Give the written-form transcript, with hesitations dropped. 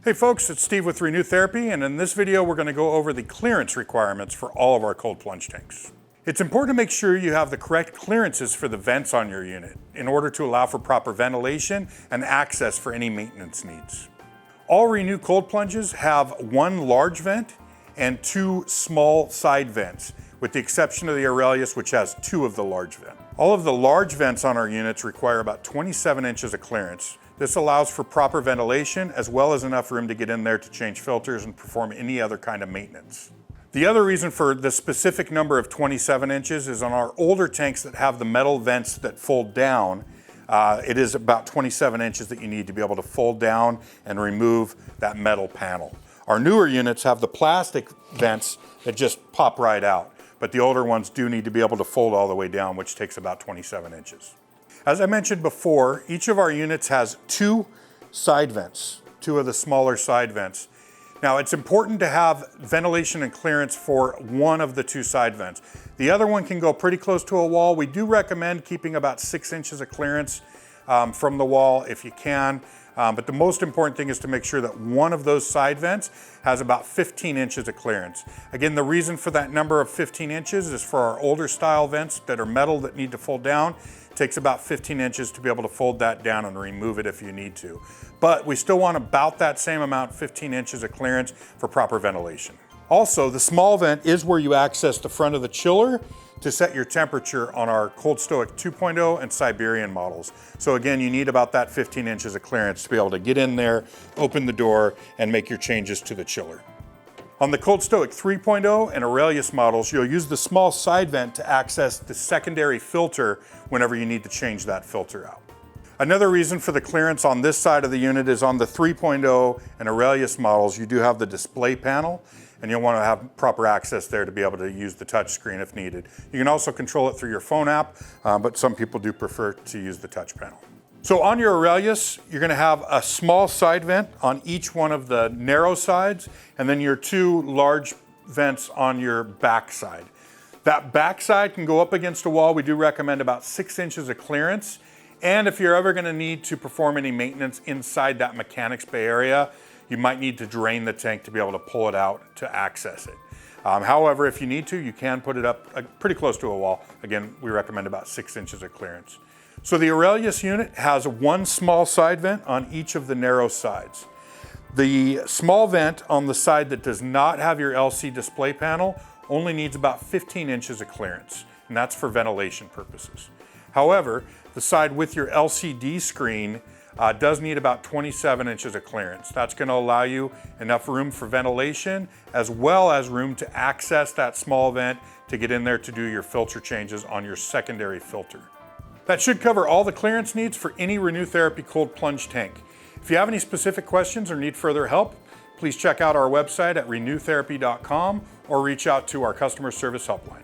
Hey folks, it's Steve with Renu Therapy, and in this video we're going to go over the clearance requirements for all of our cold plunge tanks. It's important to make sure you have the correct clearances for the vents on your unit in order to allow for proper ventilation and access for any maintenance needs. All Renu cold plunges have one large vent and two small side vents, with the exception of the Aurelius, which has two of the large vents. All of the large vents on our units require about 27 inches of clearance. This allows for proper ventilation as well as enough room to get in there to change filters and perform any other kind of maintenance. The other reason for the specific number of 27 inches is on our older tanks that have the metal vents that fold down, it is about 27 inches that you need to be able to fold down and remove that metal panel. Our newer units have the plastic vents that just pop right out, but the older ones do need to be able to fold all the way down, which takes about 27 inches. As I mentioned before, each of our units has two side vents, two of the smaller side vents. Now, it's important to have ventilation and clearance for one of the two side vents. The other one can go pretty close to a wall. We do recommend keeping about 6 inches of clearance from the wall if you can. But the most important thing is to make sure that one of those side vents has about 15 inches of clearance. Again, the reason for that number of 15 inches is for our older style vents that are metal that need to fold down. It takes about 15 inches to be able to fold that down and remove it if you need to. But we still want about that same amount, 15 inches of clearance for proper ventilation. Also, the small vent is where you access the front of the chiller to set your temperature on our Cold Stoic 2.0 and Siberian models. So again, you need about that 15 inches of clearance to be able to get in there, open the door, and make your changes to the chiller. On the Cold Stoic 3.0 and Aurelius models, you'll use the small side vent to access the secondary filter whenever you need to change that filter out. Another reason for the clearance on this side of the unit is on the 3.0 and Aurelius models, you do have the display panel, and you'll want to have proper access there to be able to use the touch screen if needed. You can also control it through your phone app, but some people do prefer to use the touch panel. So on your Aurelius, you're going to have a small side vent on each one of the narrow sides, and then your two large vents on your back side. That back side can go up against a wall. We do recommend about 6 inches of clearance. And if you're ever going to need to perform any maintenance inside that mechanics bay area, you might need to drain the tank to be able to pull it out to access it. However, if you need to, you can put it up pretty close to a wall. Again, we recommend about 6 inches of clearance. So the Aurelius unit has one small side vent on each of the narrow sides. The small vent on the side that does not have your LC display panel only needs about 15 inches of clearance, and that's for ventilation purposes. However, the side with your LCD screen does need about 27 inches of clearance. That's going to allow you enough room for ventilation as well as room to access that small vent to get in there to do your filter changes on your secondary filter. That should cover all the clearance needs for any Renu Therapy cold plunge tank. If you have any specific questions or need further help, please check out our website at renutherapy.com or reach out to our customer service helpline.